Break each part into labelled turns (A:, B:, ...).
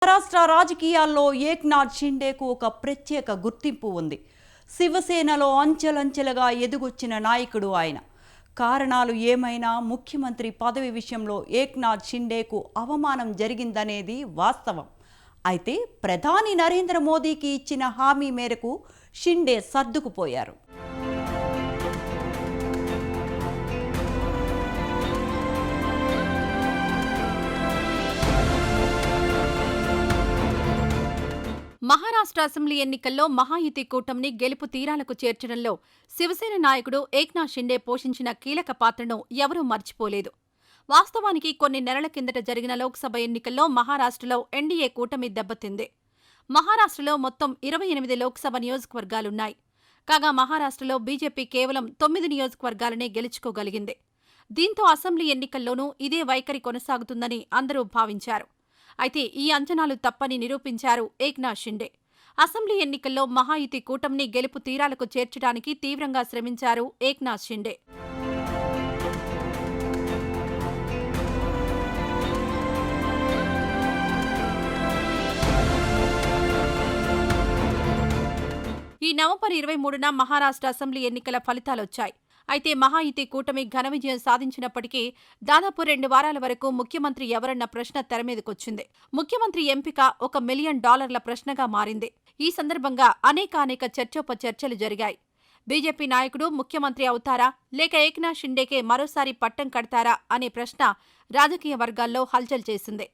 A: మహారాష్ట్ర రాజకీయాల్లో ఏక్నాథ్ షిండేకు ఒక ప్రత్యేక గుర్తింపు ఉంది. శివసేనలో అంచెలంచెలుగా ఎదుగొచ్చిన నాయకుడు ఆయన. కారణాలు ఏమైనా ముఖ్యమంత్రి పదవి విషయంలో ఏక్నాథ్ షిండేకు అవమానం జరిగిందనేది వాస్తవం. అయితే ప్రధాని నరేంద్ర మోదీకి ఇచ్చిన హామీ మేరకు షిండే సర్దుకుపోయారు.
B: మహారాష్ట్ర అసెంబ్లీ ఎన్నికల్లో మహాయుతి కూటమిని గెలుపు తీరాలకు చేర్చడంలో శివసేన నాయకుడు ఏక్నాథ్ షిండే పోషించిన కీలక పాత్రను ఎవరూ మర్చిపోలేదు. వాస్తవానికి కొన్ని నెలల కిందట జరిగిన లోక్సభ ఎన్నికల్లో మహారాష్ట్రలో ఎన్డీఏ కూటమి దెబ్బతింది. మహారాష్ట్రలో మొత్తం 28 లోక్సభ నియోజకవర్గాలున్నాయి. కాగా మహారాష్ట్రలో బీజేపీ కేవలం 9 నియోజకవర్గాలనే గెలుచుకోగలిగింది. దీంతో అసెంబ్లీ ఎన్నికల్లోనూ ఇదే వైఖరి కొనసాగుతుందని అందరూ భావించారు. అయితే ఈ అంచనాలు తప్పని నిరూపించారు ఏక్నాథ్ షిండే. అసెంబ్లీ ఎన్నికల్లో మహాయుతి కూటమిని గెలుపు తీరాలకు చేర్చడానికి తీవ్రంగా శ్రమించారు ఏక్నాథ్ షిండే. ఈ నవంబర్ 23న మహారాష్ట్ర అసెంబ్లీ ఎన్నికల ఫలితాలొచ్చాయి. అయితే మహాయుతి కూటమి ఘన విజయం సాధించినప్పటికీ దాదాపు 2 వారాల వరకు ముఖ్యమంత్రి ఎవరన్న ప్రశ్న తెరమీదకొచ్చింది. ముఖ్యమంత్రి ఎంపిక $1 మిలియన్ ప్రశ్నగా మారింది. ఈ సందర్భంగా అనేక చర్చోపచర్చలు జరిగాయి. బీజేపీ నాయకుడు ముఖ్యమంత్రి అవుతారా లేక ఏక్నాథ్ షిండేకే మరోసారి పట్టం కడతారా అనే ప్రశ్న రాజకీయ వర్గాల్లో హల్చల్ చేసింది.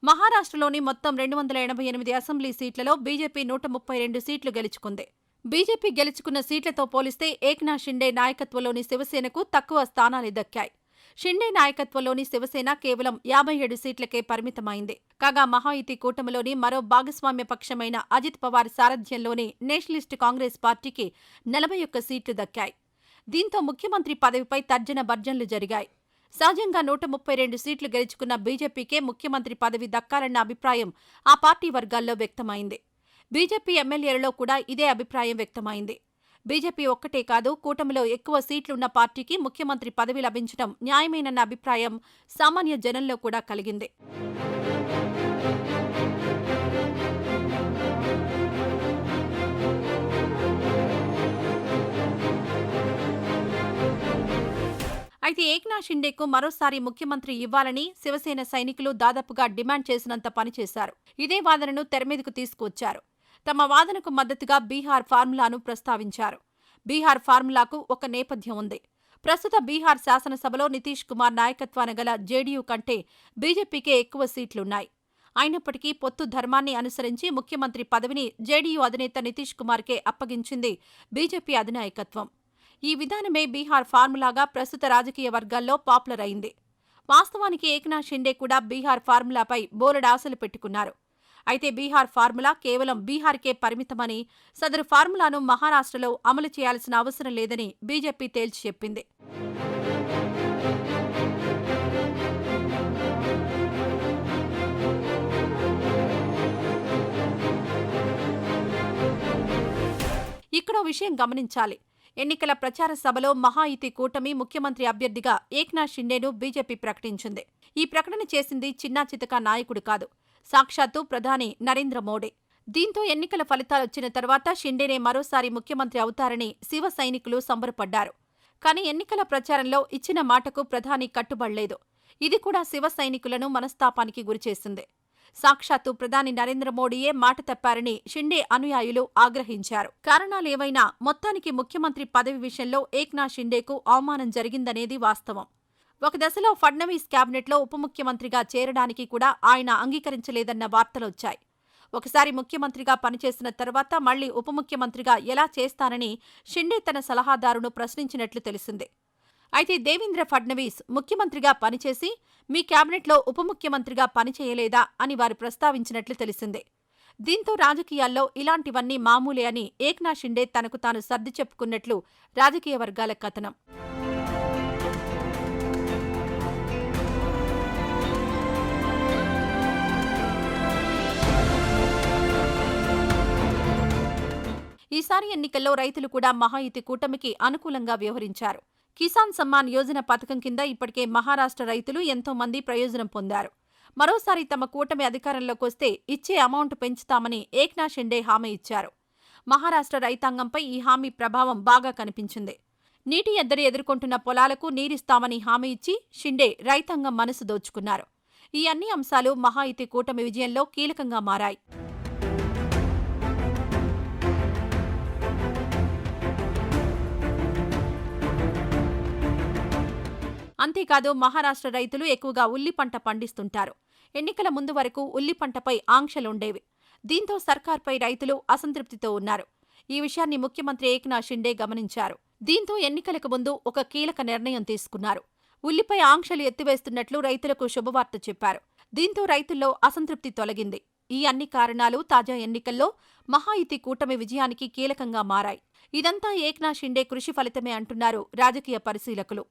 B: మహారాష్ట్రలోని మొత్తం 288 అసెంబ్లీ సీట్లలో బీజేపీ 132 సీట్లు గెలుచుకుంది. బీజేపీ గెలుచుకున్న సీట్లతో పోలిస్తే ఏక్నాథ్ షిండే నాయకత్వంలోని శివసేనకు తక్కువ స్థానాలు దక్కాయి. షిండే నాయకత్వంలోని శివసేన కేవలం 57 సీట్లకే పరిమితమైంది. కాగా మహాయుతి కూటమిలోని మరో భాగస్వామ్య పక్షమైన అజిత్ పవార్ సారథ్యంలోని నేషనలిస్ట్ కాంగ్రెస్ పార్టీకి 41 సీట్లు దక్కాయి. దీంతో ముఖ్యమంత్రి పదవిపై తర్జన భర్జనలు జరిగాయి. సహజంగా 132 సీట్లు గెలుచుకున్న బీజేపీకే ముఖ్యమంత్రి పదవి దక్కాలన్న అభిప్రాయం ఆ పార్టీ వర్గాల్లో వ్యక్తమైంది. బీజేపీ ఎమ్మెల్యేలలో కూడా ఇదే అభిప్రాయం వ్యక్తమైంది. బీజేపీ ఒక్కటే కాదు, కూటమిలో ఎక్కువ సీట్లున్న పార్టీకి ముఖ్యమంత్రి పదవి లభించడం న్యాయమేనన్న అభిప్రాయం సామాన్య జనంలో కూడా కలిగింది. అయితే ఏక్నాథ్ షిండేకు మరోసారి ముఖ్యమంత్రి ఇవ్వాలని శివసేన సైనికులు దాదాపుగా డిమాండ్ చేసినంత పనిచేశారు. ఇదే వాదనను తెరమీదకు తీసుకువచ్చారు. తమ వాదనకు మద్దతుగా బీహార్ ఫార్ములాను ప్రస్తావించారు. బీహార్ ఫార్ములాకు ఒక నేపథ్యం ఉంది. ప్రస్తుత బీహార్ శాసనసభలో నితీష్ కుమార్ నాయకత్వాన గల జేడీయూ కంటే బీజేపీకే ఎక్కువ సీట్లున్నాయి. అయినప్పటికీ పొత్తు ధర్మాన్ని అనుసరించి ముఖ్యమంత్రి పదవిని జేడీయూ అధినేత నితీష్ కుమార్కే అప్పగించింది బీజేపీ అధినాయకత్వం. ఈ విధానమే బీహార్ ఫార్ములాగా ప్రస్తుత రాజకీయ వర్గాల్లో పాపులర్ అయింది. వాస్తవానికి ఏక్నాథ్ షిండే కూడా బీహార్ ఫార్ములాపై బోలెడాశలు పెట్టుకున్నారు. అయితే బీహార్ ఫార్ములా కేవలం బీహార్కే పరిమితమని, సదరు ఫార్ములాను మహారాష్ట్రలో అమలు చేయాల్సిన అవసరం లేదని బీజేపీ తేల్చి చెప్పింది. ఇక్కడో విషయం గమనించాలి. ఎన్నికల ప్రచార సభలో మహాయుతి కూటమి ముఖ్యమంత్రి అభ్యర్థిగా ఏక్నాథ్ షిండేను బీజేపీ ప్రకటించింది. ఈ ప్రకటన చేసింది చిన్నాచితక నాయకుడు కాదు, సాక్షాత్తు ప్రధాని నరేంద్ర మోడీ. దీంతో ఎన్నికల ఫలితాలొచ్చిన తర్వాత షిండేనే మరోసారి ముఖ్యమంత్రి అవుతారని శివ సైనికులు సంబరపడ్డారు. కానీ ఎన్నికల ప్రచారంలో ఇచ్చిన మాటకు ప్రధాని కట్టుబడలేదు. ఇది కూడా శివ సైనికులను మనస్తాపానికి గురిచేసింది. సాక్షాత్తు ప్రధాని నరేంద్ర మోడీయే మాట తప్పారని షిండే అనుయాయులు ఆగ్రహించారు. కారణాలేవైనా మొత్తానికి ముఖ్యమంత్రి పదవి విషయంలో ఏక్నాథ్ షిండేకు అవమానం జరిగిందనేది వాస్తవం. ఒక దశలో ఫడ్నవీస్ క్యాబినెట్లో ఉప ముఖ్యమంత్రిగా చేరడానికి కూడా ఆయన అంగీకరించలేదన్న వార్తలొచ్చాయి. ఒకసారి ముఖ్యమంత్రిగా పనిచేసిన తర్వాత మళ్లీ ఉప ముఖ్యమంత్రిగా ఎలా చేస్తానని షిండే తన సలహాదారును ప్రశ్నించినట్లు తెలిసింది. అయితే దేవేంద్ర ఫడ్నవీస్ ముఖ్యమంత్రిగా పనిచేసి మీ క్యాబినెట్లో ఉప ముఖ్యమంత్రిగా పనిచేయలేదా అని వారు ప్రస్తావించినట్లు తెలిసిందే. దీంతో రాజకీయాల్లో ఇలాంటివన్నీ మామూలే అని ఏక్నాథ్ షిండే తనకు తాను సర్ది చెప్పుకున్నట్లు రాజకీయ వర్గాల కథనం. ఈసారి ఎన్నికల్లో రైతులు కూడా మహాయుతి కూటమికి అనుకూలంగా వ్యవహరించారు. కిసాన్ సమ్మాన్ యోజన పథకం కింద ఇప్పటికే మహారాష్ట్ర రైతులు ఎంతో మంది ప్రయోజనం పొందారు. మరోసారి తమ కూటమి అధికారంలోకి వస్తే ఇచ్చే అమౌంట్ పెంచుతామని ఏక్నాథ్ షిండే హామీ ఇచ్చారు. మహారాష్ట్ర రైతాంగంపై ఈ హామీ ప్రభావం బాగా కనిపించింది. నీటి ఎద్దడి ఎదుర్కొంటున్న పొలాలకు నీరిస్తామని హామీ ఇచ్చి షిండే రైతాంగం మనసు దోచుకున్నారు. ఈ అన్ని అంశాలు మహాయుతి కూటమి విజయంలో కీలకంగా మారాయి. అంతేకాదు మహారాష్ట్ర రైతులు ఎక్కువగా ఉల్లి పంట పండిస్తుంటారు. ఎన్నికల ముందు వరకు ఉల్లి పంటపై ఆంక్షలుండేవి. దీంతో సర్కార్పై రైతులు అసంతృప్తితో ఉన్నారు. ఈ విషయాన్ని ముఖ్యమంత్రి ఏక్నాథ్ షిండే గమనించారు. దీంతో ఎన్నికలకు ముందు ఒక కీలక నిర్ణయం తీసుకున్నారు. ఉల్లిపై ఆంక్షలు ఎత్తివేస్తున్నట్లు రైతులకు శుభవార్త చెప్పారు. దీంతో రైతుల్లో అసంతృప్తి తొలగింది. ఈ అన్ని కారణాలు తాజా ఎన్నికల్లో మహాయుతి కూటమి విజయానికి కీలకంగా మారాయి. ఇదంతా ఏక్నాథ్ షిండే కృషి ఫలితమే అంటున్నారు రాజకీయ పరిశీలకులు.